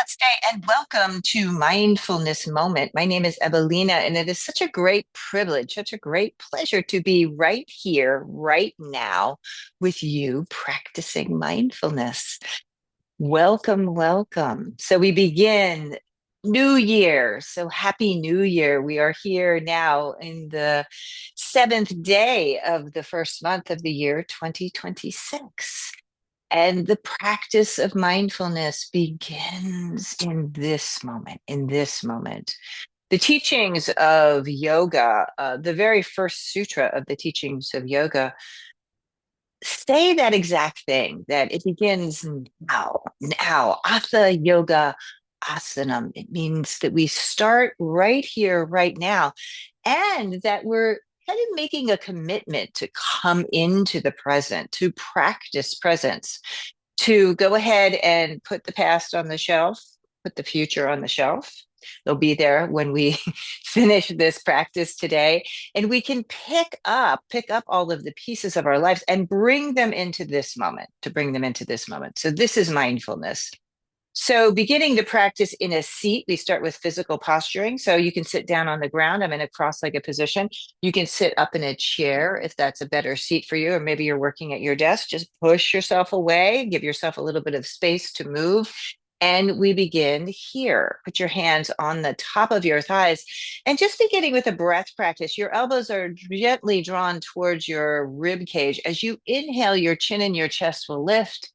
Namaste and welcome to Mindfulness Moment. My name is Evalena, and it is such a great privilege, such a great pleasure to be right here, right now, with you practicing mindfulness. Welcome, welcome. So we begin New Year. So happy New Year. We are here now in the seventh day of the first month of the year 2026. And the practice of mindfulness begins in this moment, in this moment. The teachings of yoga, the very first sutra of the teachings of yoga, say that exact thing, that it begins now, now. Atha yoga asanam. It means that we start right here, right now, and that we're kind of making a commitment to come into the present, to practice presence, to go ahead and put the past on the shelf, put the future on the shelf. They'll be there when we finish this practice today, and we can pick up all of the pieces of our lives and bring them into this moment, to bring them into this moment. So this is mindfulness. So, beginning the practice in a seat, we start with physical posturing. So, you can sit down on the ground. I'm in a cross legged position. You can sit up in a chair if that's a better seat for you, or maybe you're working at your desk. Just push yourself away, give yourself a little bit of space to move. And we begin here. Put your hands on the top of your thighs. And just beginning with a breath practice, your elbows are gently drawn towards your rib cage. As you inhale, your chin and your chest will lift.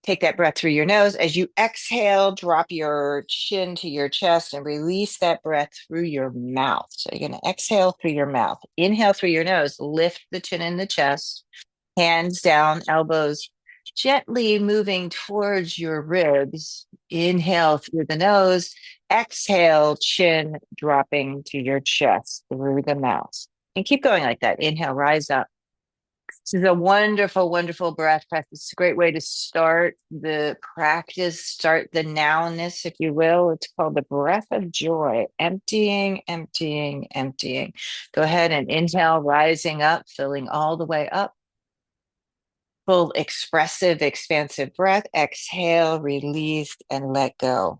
Take that breath through your nose. As you exhale, drop your chin to your chest and release that breath through your mouth. So you're going to exhale through your mouth. Inhale through your nose. Lift the chin and the chest. Hands down, elbows gently moving towards your ribs. Inhale through the nose. Exhale, chin dropping to your chest through the mouth. And keep going like that. Inhale, rise up. This is a wonderful, wonderful breath practice. It's a great way to start the practice, start the nowness, if you will. It's called the breath of joy, emptying, emptying, emptying. Go ahead and inhale, rising up, filling all the way up. Full, expressive, expansive breath. Exhale, release, and let go.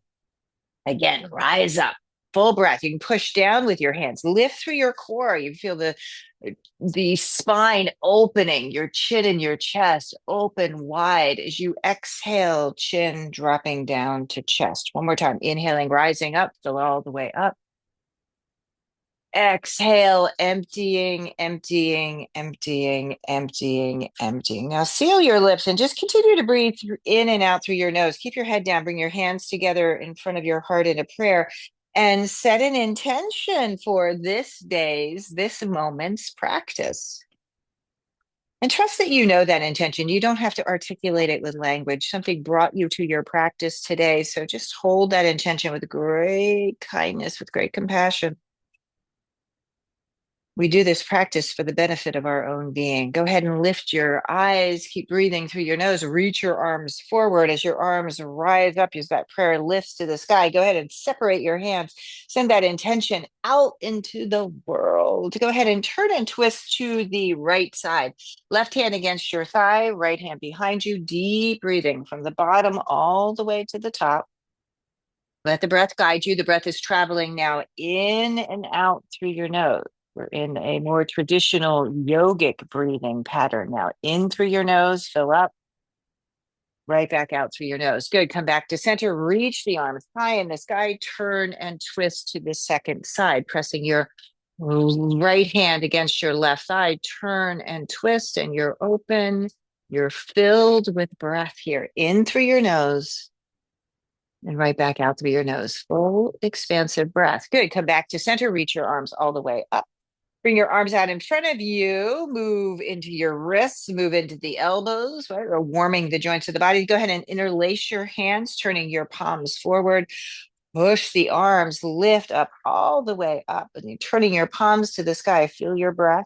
Again, rise up. Full breath. You can push down with your hands. Lift through your core. You feel the spine opening, your chin and your chest open wide as you exhale, chin dropping down to chest. One more time. Inhaling, rising up, fill all the way up. Exhale, emptying, emptying, emptying, emptying, emptying. Now seal your lips and just continue to breathe in and out through your nose. Keep your head down. Bring your hands together in front of your heart in a prayer and set an intention for this moment's practice. And trust that you know that intention. You don't have to articulate it with language. Something brought you to your practice today. So just hold that intention with great kindness, with great compassion. We do this practice for the benefit of our own being. Go ahead and lift your eyes. Keep breathing through your nose. Reach your arms forward as your arms rise up. As that prayer lifts to the sky, go ahead and separate your hands. Send that intention out into the world. Go ahead and turn and twist to the right side. Left hand against your thigh, right hand behind you. Deep breathing from the bottom all the way to the top. Let the breath guide you. The breath is traveling now in and out through your nose. We're in a more traditional yogic breathing pattern now. In through your nose, fill up, right back out through your nose. Good. Come back to center. Reach the arms high in the sky. Turn and twist to the second side, pressing your right hand against your left thigh. Turn and twist, and you're open. You're filled with breath here. In through your nose. And right back out through your nose. Full expansive breath. Good. Come back to center. Reach your arms all the way up. Bring your arms out in front of you. Move into your wrists. Move into the elbows, right? Or warming the joints of the body. Go ahead and interlace your hands, turning your palms forward. Push the arms, lift up all the way up. And you're turning your palms to the sky. Feel your breath.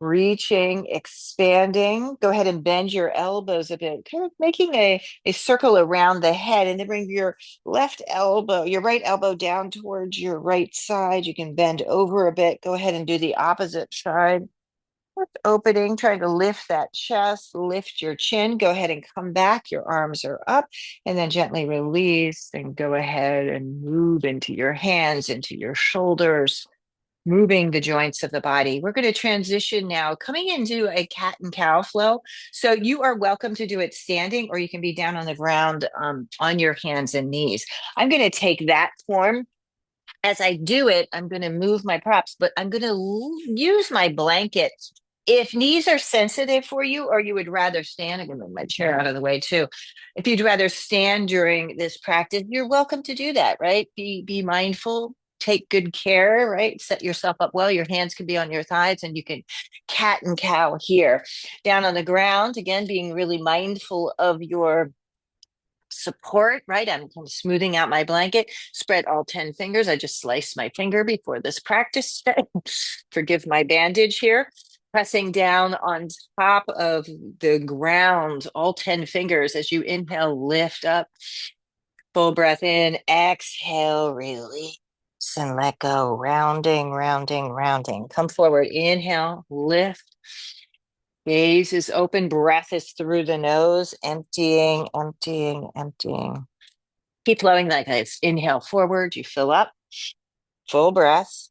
Reaching, expanding. Go ahead and bend your elbows a bit, kind of making a circle around the head, and then bring your your right elbow down towards your right side. You can bend over a bit. Go ahead and do the opposite side. Opening, trying to lift that chest, lift your chin. Go ahead and come back. Your arms are up, and then gently release and go ahead and move into your hands, into your shoulders, moving the joints of the body. We're going to transition now, coming into a cat and cow flow. So you are welcome to do it standing, or you can be down on the ground on your hands and knees. I'm going to take that form. As I do it, I'm going to move my props, but I'm going to use my blanket. If knees are sensitive for you, or you would rather stand, I'm going to move my chair out of the way too. If you'd rather stand during this practice, you're welcome to do that, right? Be mindful, take good care, right? Set yourself up well. Your hands can be on your thighs, and you can cat and cow here. Down on the ground, again, being really mindful of your support, right? I'm kind of smoothing out my blanket, spread all 10 fingers. I just sliced my finger before this practice. Forgive my bandage here. Pressing down on top of the ground, all 10 fingers as you inhale, lift up, full breath in, exhale, release, and let go. Rounding, rounding, rounding. Come forward, inhale, lift. Gaze is open, breath is through the nose, emptying, emptying, emptying. Keep flowing like this. Inhale forward, you fill up, full breath,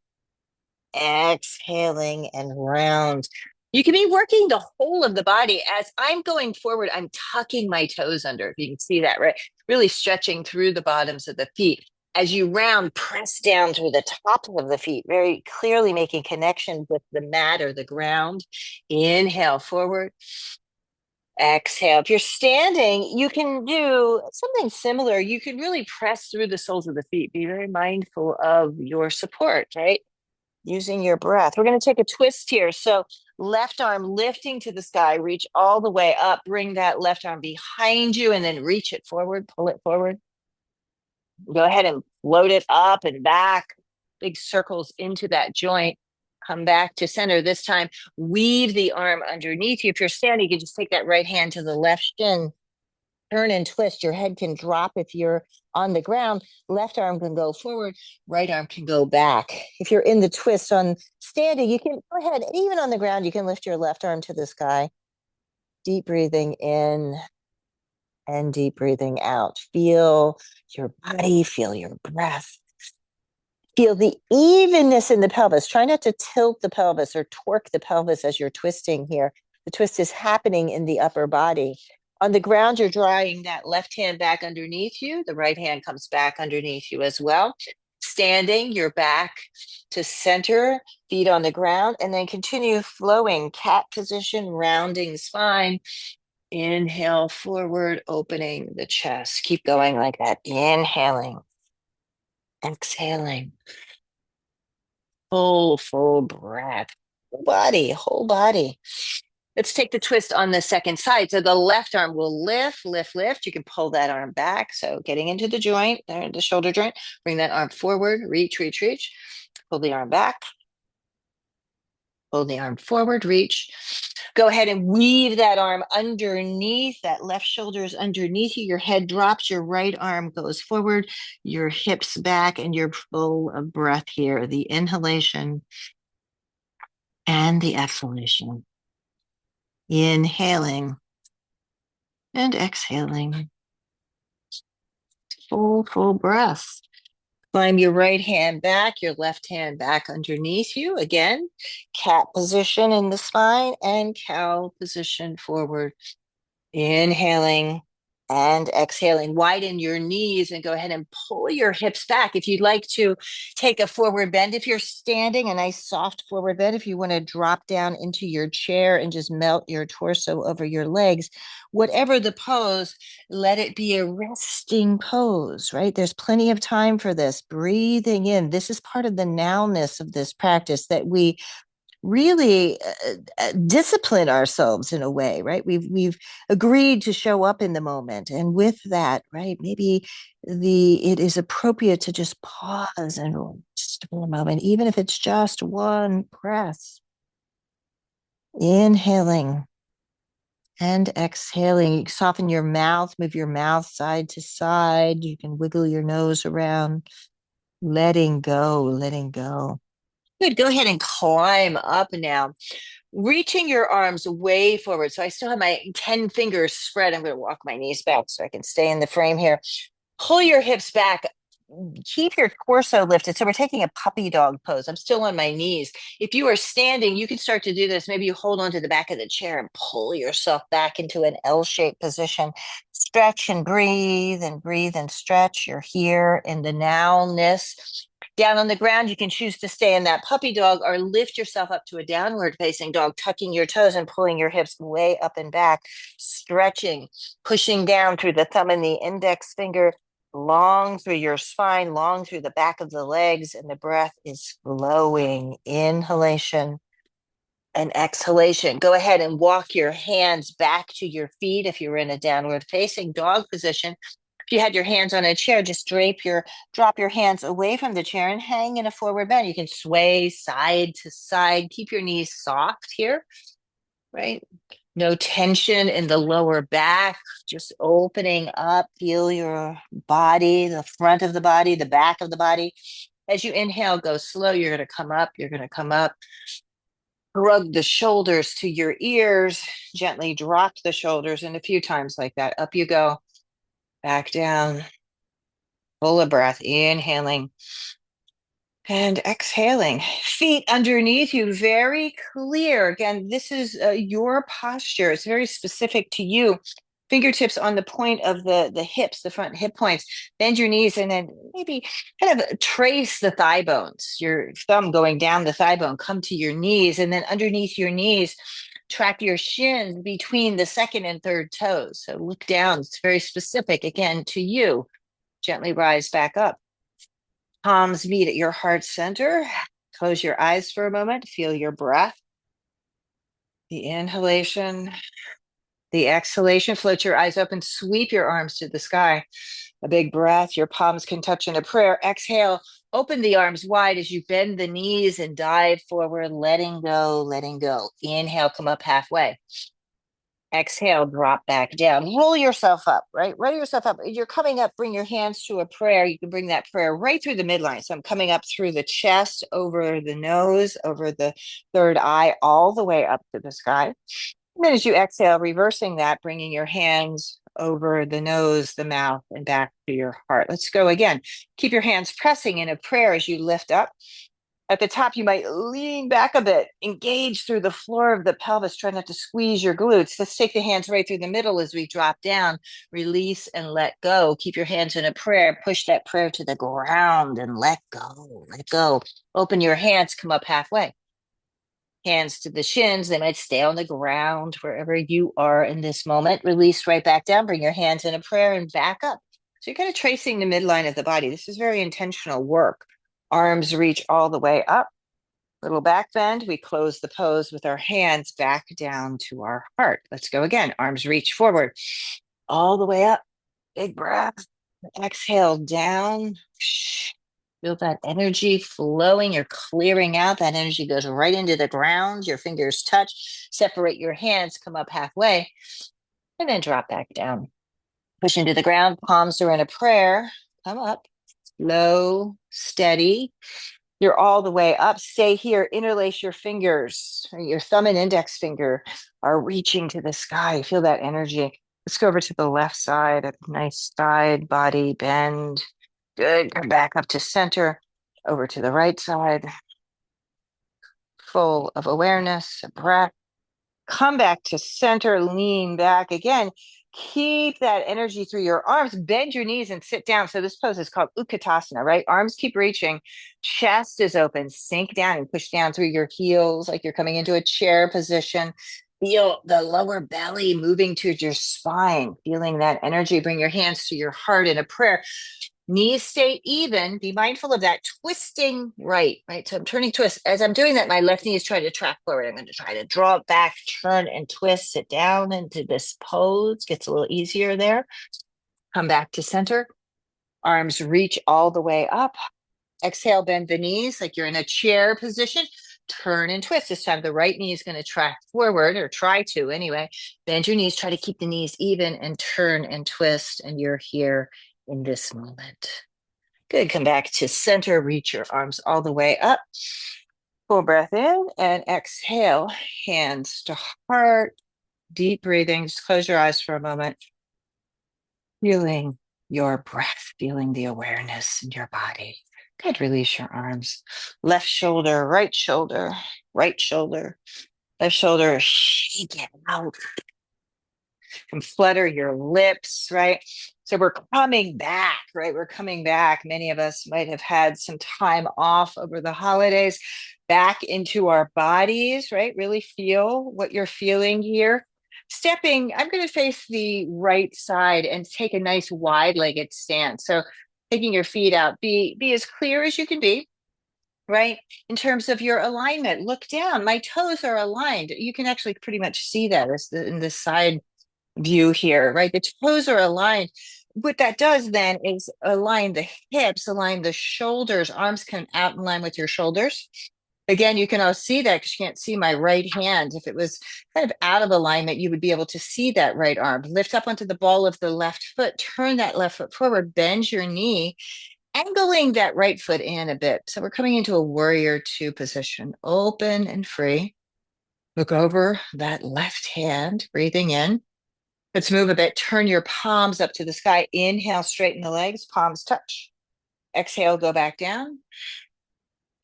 exhaling and round. You can be working the whole of the body. As I'm going forward, I'm tucking my toes under. If you can see that, right? Really stretching through the bottoms of the feet. As you round, press down through the top of the feet, very clearly making connection with the mat or the ground. Inhale forward. Exhale. If you're standing, you can do something similar. You can really press through the soles of the feet. Be very mindful of your support, right? Using your breath. We're going to take a twist here. So left arm lifting to the sky, reach all the way up, bring that left arm behind you, and then reach it forward, pull it forward. Go ahead and float it up and back, big circles into that joint. Come back to center. This time, weave the arm underneath you. If you're standing, you can just take that right hand to the left shin, turn and twist. Your head can drop if you're on the ground. Left arm can go forward, right arm can go back. If you're in the twist on standing, you can go ahead, even on the ground, you can lift your left arm to the sky. Deep breathing in and deep breathing out. Feel your body, feel your breath. Feel the evenness in the pelvis. Try not to tilt the pelvis or torque the pelvis as you're twisting here. The twist is happening in the upper body. On the ground, you're drawing that left hand back underneath you. The right hand comes back underneath you as well. Standing, you're back to center, feet on the ground, and then continue flowing. Cat position, rounding spine. Inhale forward, opening the chest. Keep going like that. Inhaling, exhaling. Full breath. Whole body, whole body. Let's take the twist on the second side. So the left arm will lift, lift, lift. You can pull that arm back. So getting into the joint, the shoulder joint, bring that arm forward, reach, reach, reach. Pull the arm back. Pull the arm forward, reach. Go ahead and weave that arm underneath. That left shoulder is underneath you. Your head drops, your right arm goes forward, your hips back, and you're full of breath here. The inhalation and the exhalation. Inhaling and exhaling. Full breath. Climb your right hand back, your left hand back underneath you. Again, cat position in the spine and cow position forward. Inhaling and exhaling. Widen your knees and go ahead and pull your hips back. If you'd like to take a forward bend, if you're standing, a nice soft forward bend. If you want to drop down into your chair and just melt your torso over your legs, whatever the pose, let it be a resting pose, right? There's plenty of time for this. Breathing in. This is part of the nowness of this practice, that we really discipline ourselves in a way, right? We've agreed to show up in the moment, and with that, right, maybe it is appropriate to just pause and rest for a moment, even if it's just one breath. Inhaling and exhaling. You soften your mouth, move your mouth side to side. You can wiggle your nose around, letting go, letting go. Good. Go ahead and climb up now, reaching your arms way forward. So I still have my 10 fingers spread. I'm going to walk my knees back so I can stay in the frame here. Pull your hips back. Keep your torso lifted. So we're taking a puppy dog pose. I'm still on my knees. If you are standing, you can start to do this. Maybe you hold onto the back of the chair and pull yourself back into an L-shaped position. Stretch and breathe and stretch. You're here in the nowness. Down on the ground, you can choose to stay in that puppy dog or lift yourself up to a downward facing dog, tucking your toes and pulling your hips way up and back, stretching, pushing down through the thumb and the index finger, long through your spine, long through the back of the legs, and the breath is flowing. Inhalation and exhalation. Go ahead and walk your hands back to your feet if you're in a downward facing dog position. If you had your hands on a chair, just drop your hands away from the chair and hang in a forward bend. You can sway side to side. Keep your knees soft here, right? No tension in the lower back, just opening up. Feel your body, the front of the body, the back of the body. As you inhale, go slow. You're going to come up. You're going to come up. Rug the shoulders to your ears. Gently drop the shoulders, and a few times like that. Up you go. Back down. Full of breath. Inhaling. And exhaling, feet underneath you, very clear. Again, this is your posture. It's very specific to you. Fingertips on the point of the hips, the front hip points. Bend your knees and then maybe kind of trace the thigh bones. Your thumb going down the thigh bone, come to your knees, and then underneath your knees, track your shins between the second and third toes. So look down. It's very specific, again, to you. Gently rise back up. Palms meet at your heart center. Close your eyes for a moment. Feel your breath. The inhalation, the exhalation. Float your eyes open. Sweep your arms to the sky. A big breath. Your palms can touch in a prayer. Exhale. Open the arms wide as you bend the knees and dive forward, letting go, letting go. Inhale, come up halfway. Exhale, drop back down. Roll yourself up, right? Roll yourself up. You're coming up, bring your hands to a prayer. You can bring that prayer right through the midline. So I'm coming up through the chest, over the nose, over the third eye, all the way up to the sky. And then as you exhale, reversing that, bringing your hands over the nose, the mouth, and back to your heart. Let's go again. Keep your hands pressing in a prayer as you lift up. At the top, you might lean back a bit, engage through the floor of the pelvis, try not to squeeze your glutes. Let's take the hands right through the middle as we drop down, release and let go. Keep your hands in a prayer, push that prayer to the ground and let go, let go. Open your hands, come up halfway. Hands to the shins, they might stay on the ground wherever you are in this moment. Release right back down, bring your hands in a prayer and back up. So you're kind of tracing the midline of the body. This is very intentional work. Arms reach all the way up. Little back bend. We close the pose with our hands back down to our heart. Let's go again. Arms reach forward. All the way up. Big breath. Exhale down. Feel that energy flowing. You're clearing out. That energy goes right into the ground. Your fingers touch. Separate your hands. Come up halfway. And then drop back down. Push into the ground. Palms are in a prayer. Come up. Slow, steady. You're all the way up. Stay here. Interlace your fingers. Your thumb and index finger are reaching to the sky. Feel that energy. Let's go over to the left side. A nice side body bend. Good. Come back up to center. Over to the right side. Full of awareness, a breath. Come back to center. Lean back again. Keep that energy through your arms. Bend your knees and sit down. So this pose is called Utkatasana, right? Arms keep reaching. Chest is open. Sink down and push down through your heels like you're coming into a chair position. Feel the lower belly moving towards your spine. Feeling that energy. Bring your hands to your heart in a prayer. Knees stay even. Be mindful of that twisting right? So I'm turning twist. As I'm doing that, my left knee is trying to track forward. I'm going to try to draw it back, turn and twist, sit down into this pose. Gets a little easier there. Come back to center. Arms reach all the way up. Exhale, bend the knees like you're in a chair position. Turn and twist. This time the right knee is going to track forward, or try to anyway. Bend your knees. Try to keep the knees even and turn and twist. And you're here in this moment. Good. Come back to center. Reach your arms all the way up. Full breath in and exhale. Hands to heart. Deep breathing. Just close your eyes for a moment. Feeling your breath, feeling the awareness in your body. Good. Release your arms. Left shoulder, right shoulder, right shoulder, left shoulder. Shake it out and flutter your lips, right? So we're coming back, right? We're coming back. Many of us might have had some time off over the holidays, back into our bodies, right? Really feel what you're feeling here. Stepping, I'm going to face the right side and take a nice wide-legged stance. So taking your feet out, be as clear as you can be, right? In terms of your alignment, look down. My toes are aligned. You can actually pretty much see that as in the side view here, right? The toes are aligned. What that does then is align the hips, align the shoulders, arms come out in line with your shoulders. Again, you can all see that because you can't see my right hand. If it was kind of out of alignment, you would be able to see that right arm. Lift up onto the ball of the left foot, turn that left foot forward, bend your knee, angling that right foot in a bit. So we're coming into a warrior two position, open and free. Look over that left hand, breathing in. Let's move a bit. Turn your palms up to the sky. Inhale, straighten the legs, palms touch. Exhale, go back down.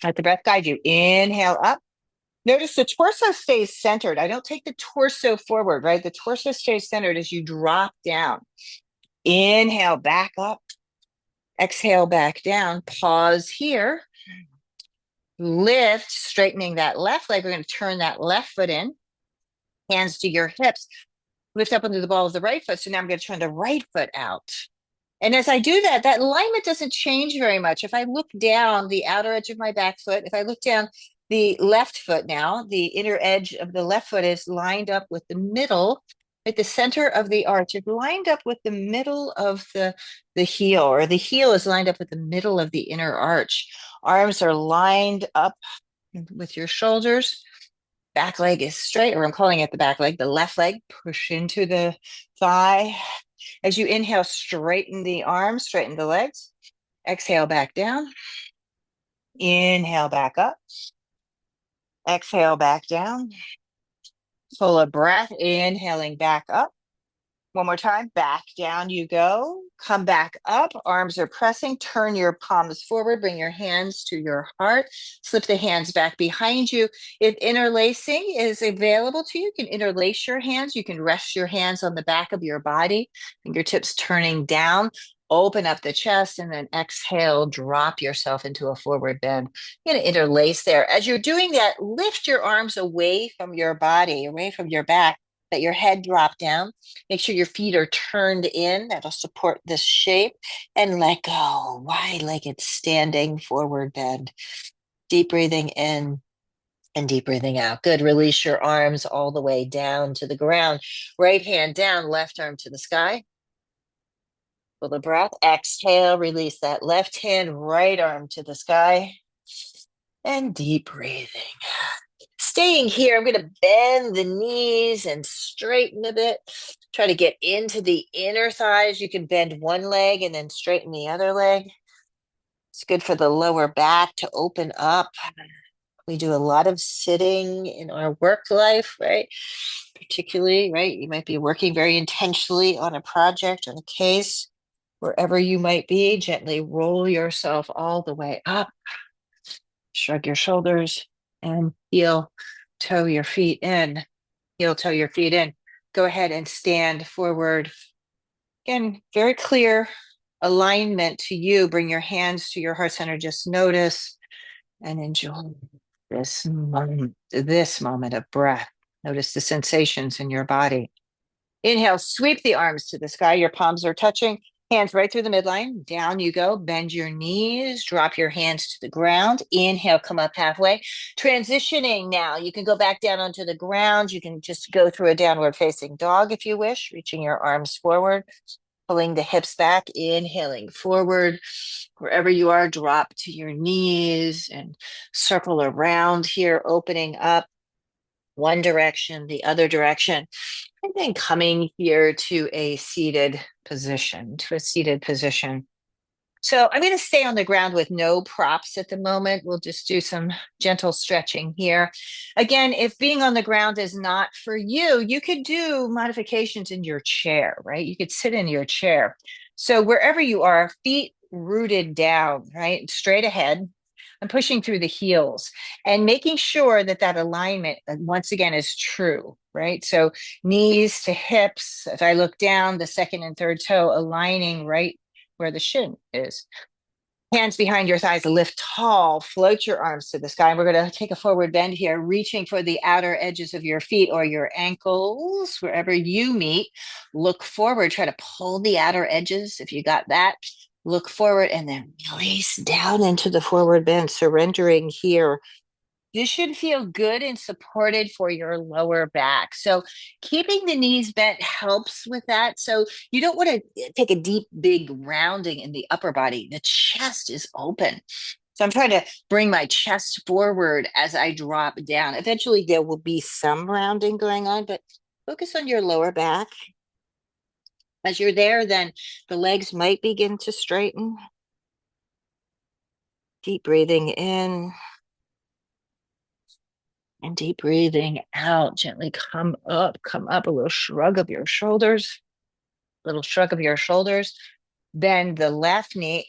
Let the breath guide you. Inhale up. Notice the torso stays centered. I don't take the torso forward, right? The torso stays centered as you drop down. Inhale, back up. Exhale, back down. Pause here. Lift, straightening that left leg. We're going to turn that left foot in. Hands to your hips. Lift up into the ball of the right foot. So now I'm going to turn the right foot out. And as I do that, that alignment doesn't change very much. If I look down the outer edge of my back foot, if I look down the left foot now, the inner edge of the left foot is lined up with the middle, at the center of the arch. It's lined up with the middle of the heel, or the heel is lined up with the middle of the inner arch. Arms are lined up with your shoulders. Back leg is straight, or I'm calling it the back leg. The left leg, push into the thigh. As you inhale, straighten the arms, straighten the legs. Exhale, back down. Inhale, back up. Exhale, back down. Full of breath, inhaling back up. One more time, back down you go. Come back up, arms are pressing. Turn your palms forward, bring your hands to your heart. Slip the hands back behind you. If interlacing is available to you, you can interlace your hands. You can rest your hands on the back of your body, fingertips turning down. Open up the chest and then exhale, drop yourself into a forward bend. You're going to interlace there. As you're doing that, lift your arms away from your body, away from your back. Let your head drop down. Make sure your feet are turned in. That'll support this shape. And let go. Wide-legged standing forward bend. Deep breathing in and deep breathing out. Good. Release your arms all the way down to the ground. Right hand down, left arm to the sky. Full of breath. Exhale. Release that left hand, right arm to the sky. And deep breathing. Staying here, I'm going to bend the knees and straighten a bit. Try to get into the inner thighs. You can bend one leg and then straighten the other leg. It's good for the lower back to open up. We do a lot of sitting in our work life, right? Particularly, right? You might be working very intentionally on a project, on a case, wherever you might be. Gently roll yourself all the way up. Shrug your shoulders and heel toe your feet in. Heel toe your feet in. Go ahead and stand forward. Again, very clear alignment to you. Bring your hands to your heart center. Just notice and enjoy this moment of breath. Notice the sensations in your body. Inhale, sweep the arms to the sky. Your palms are touching. Hands right through the midline. Down you go. Bend your knees. Drop your hands to the ground. Inhale, come up halfway. Transitioning now. You can go back down onto the ground. You can just go through a downward facing dog if you wish, reaching your arms forward, pulling the hips back, inhaling forward. Wherever you are, drop to your knees and circle around here, opening up one direction, the other direction. And then coming here to a seated position, So I'm going to stay on the ground with no props at the moment. We'll just do some gentle stretching here. Again, if being on the ground is not for you, you could do modifications in your chair, right? You could sit in your chair. So wherever you are, feet rooted down, right? Straight ahead. I'm pushing through the heels and making sure that that alignment, once again, is true, right? So knees to hips. If I look down, the second and third toe aligning right where the shin is. Hands behind your thighs, lift tall, float your arms to the sky. And we're going to take a forward bend here, reaching for the outer edges of your feet or your ankles, wherever you meet. Look forward, try to pull the outer edges if you got that. Look forward and then release down into the forward bend, surrendering here. This should feel good and supported for your lower back. So keeping the knees bent helps with that. So you don't want to take a deep, big rounding in the upper body. The chest is open. So I'm trying to bring my chest forward as I drop down. Eventually, there will be some rounding going on, but focus on your lower back. As you're there, then the legs might begin to straighten. Deep breathing in. And deep breathing out. Gently come up, a little shrug of your shoulders, little shrug of your shoulders. Then the left knee,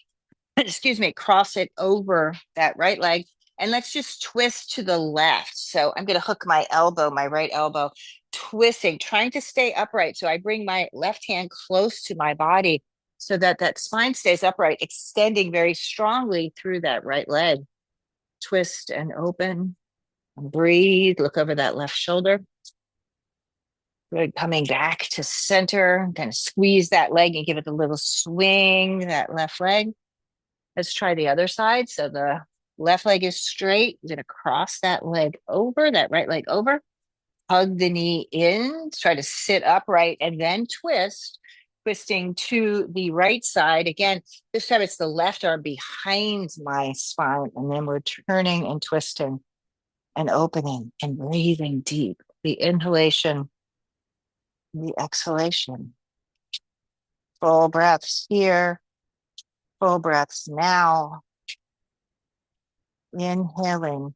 excuse me, cross it over that right leg. And let's just twist to the left. So I'm going to hook my elbow, my right elbow, twisting, trying to stay upright. So I bring my left hand close to my body so that that spine stays upright, extending very strongly through that right leg. Twist and open. Breathe, look over that left shoulder. Good. Coming back to center, kind of squeeze that leg and give it a little swing, that left leg. Let's try the other side. So the left leg is straight. You're going to cross that leg over, that right leg over. Hug the knee in, try to sit upright and then twist, twisting to the right side. Again, this time it's the left arm behind my spine. And then we're turning and twisting and opening and breathing deep. The inhalation, the exhalation. Full breaths here, full breaths now. Inhaling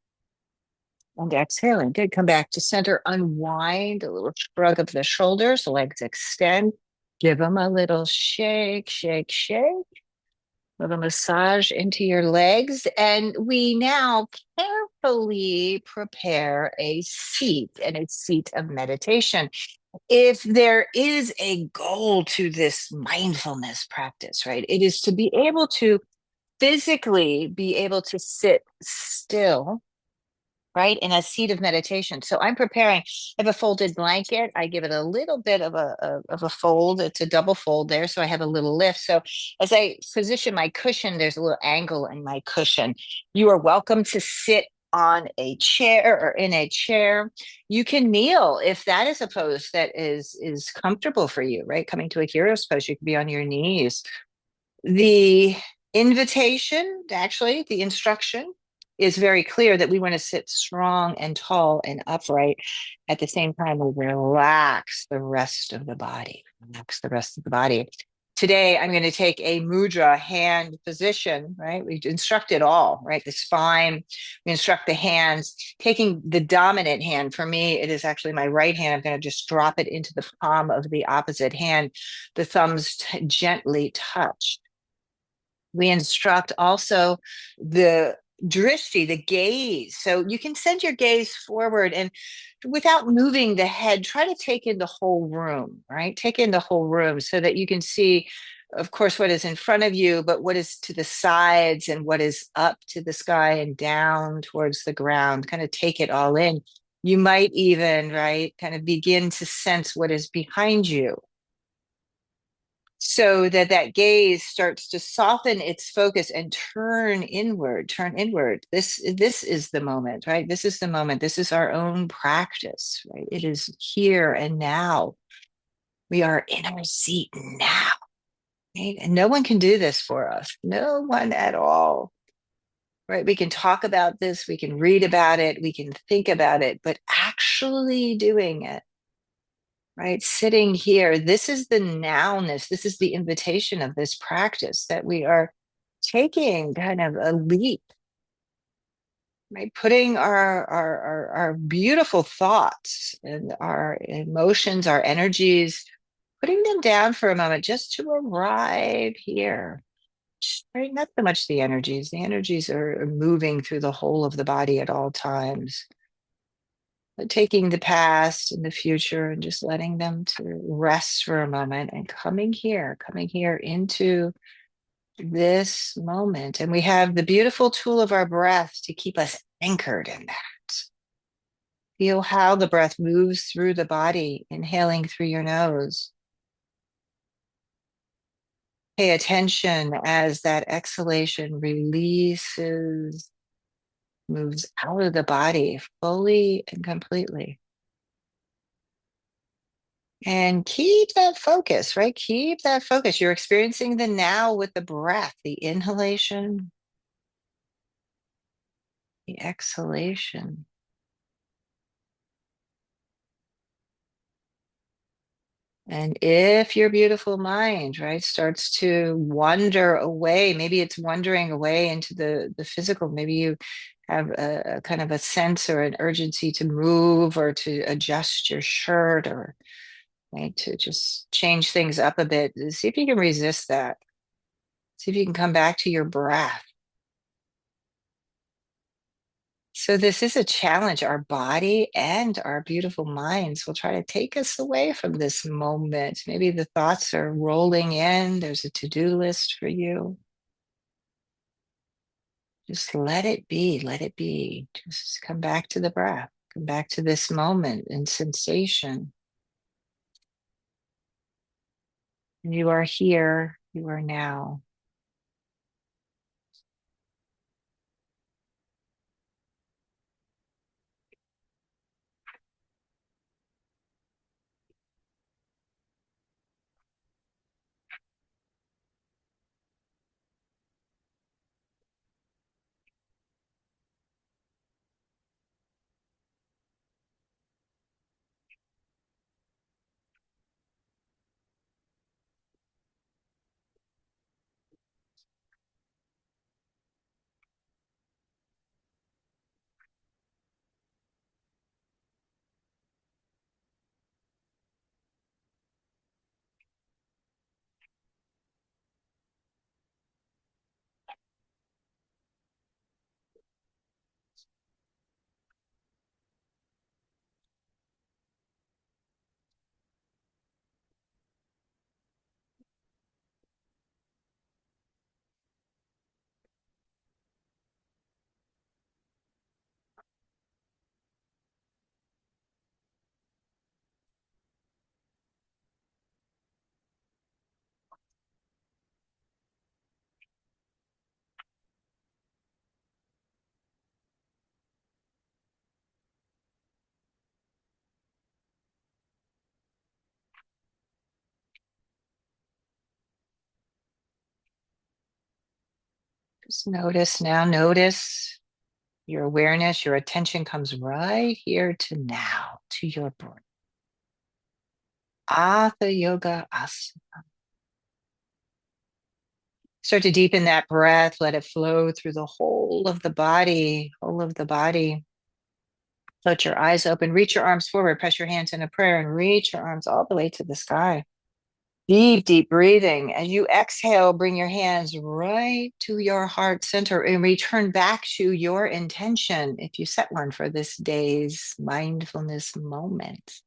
and exhaling. Good. Come back to center. Unwind, a little shrug of the shoulders, legs extend. Give them a little shake, shake, shake. Little massage into your legs. And we now carefully prepare a seat and a seat of meditation. If there is a goal to this mindfulness practice, right, it is to be able to physically be able to sit still, right, in a seat of meditation. So I'm preparing. I have a folded blanket. I give it a little bit of a fold. It's a double fold there, so I have a little lift. So as I position my cushion, there's a little angle in my cushion. You are welcome to sit on a chair or in a chair. You can kneel if that is a pose that is comfortable for you, right? Coming to a hero's pose, you can be on your knees. The invitation, actually, the instruction is very clear that we want to sit strong and tall and upright. At the same time, we relax the rest of the body. Relax the rest of the body. Today, I'm going to take a mudra hand position, right? We instruct it all, right? The spine, we instruct the hands, taking the dominant hand. For me, it is actually my right hand. I'm going to just drop it into the palm of the opposite hand. The thumbs gently touch. We instruct also the drishti, the gaze. So you can send your gaze forward and without moving the head, try to take in the whole room, right? Take in the whole room so that you can see, of course, what is in front of you, but what is to the sides and what is up to the sky and down towards the ground. Kind of take it all in. You might even, right, kind of begin to sense what is behind you, so that that gaze starts to soften its focus and turn inward, turn inward. This is the moment, right? This is the moment. This is our own practice, right? It is here and now. We are in our seat now, right? And no one can do this for us. No one at all, right? We can talk about this, we can read about it, we can think about it, but actually doing it, right? Sitting here, this is the nowness, this is the invitation of this practice that we are taking kind of a leap, right? Putting our beautiful thoughts and our emotions, our energies, putting them down for a moment just to arrive here. Right? Not so much the energies. The energies are moving through the whole of the body at all times. But taking the past and the future and just letting them to rest for a moment and coming here into this moment. And we have the beautiful tool of our breath to keep us anchored in that. Feel how the breath moves through the body, inhaling through your nose. Pay attention as that exhalation releases, moves out of the body fully and completely. And keep that focus, right? Keep that focus. You're experiencing the now with the breath, the inhalation, the exhalation. And if your beautiful mind, right, starts to wander away, maybe it's wandering away into the physical, maybe you have a kind of a sense or an urgency to move or to adjust your shirt or right, to just change things up a bit. See if you can resist that. See if you can come back to your breath. So this is a challenge. Our body and our beautiful minds will try to take us away from this moment. Maybe the thoughts are rolling in. There's a to-do list for you. Just let it be. Let it be. Just come back to the breath. Come back to this moment and sensation. You are here. You are now. Just notice now. Notice your awareness, your attention comes right here to now, to your breath. Atha Yoga Asana. Start to deepen that breath. Let it flow through the whole of the body, whole of the body. Let your eyes open. Reach your arms forward. Press your hands in a prayer and reach your arms all the way to the sky. Deep, deep breathing. As you exhale, bring your hands right to your heart center and return back to your intention if you set one for this day's mindfulness moment.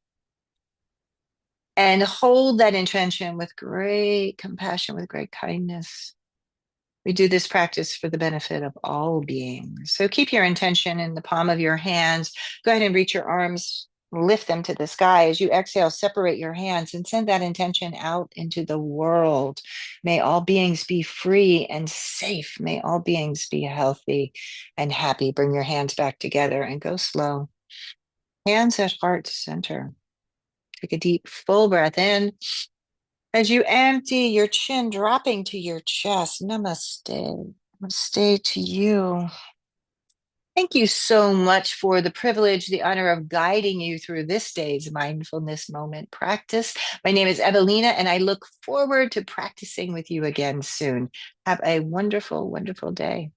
And hold that intention with great compassion, with great kindness. We do this practice for the benefit of all beings. So keep your intention in the palm of your hands. Go ahead and reach your arms, lift them to the sky. As you exhale, separate your hands and send that intention out into the world. May all beings be free and safe. May all beings be healthy and happy. Bring your hands back together and go slow. Hands at heart center. Take a deep, full breath in. As you empty your chin, dropping to your chest. Namaste. Namaste to you. Thank you so much for the privilege, the honor of guiding you through this day's mindfulness moment practice. My name is Evalena, and I look forward to practicing with you again soon. Have a wonderful, wonderful day.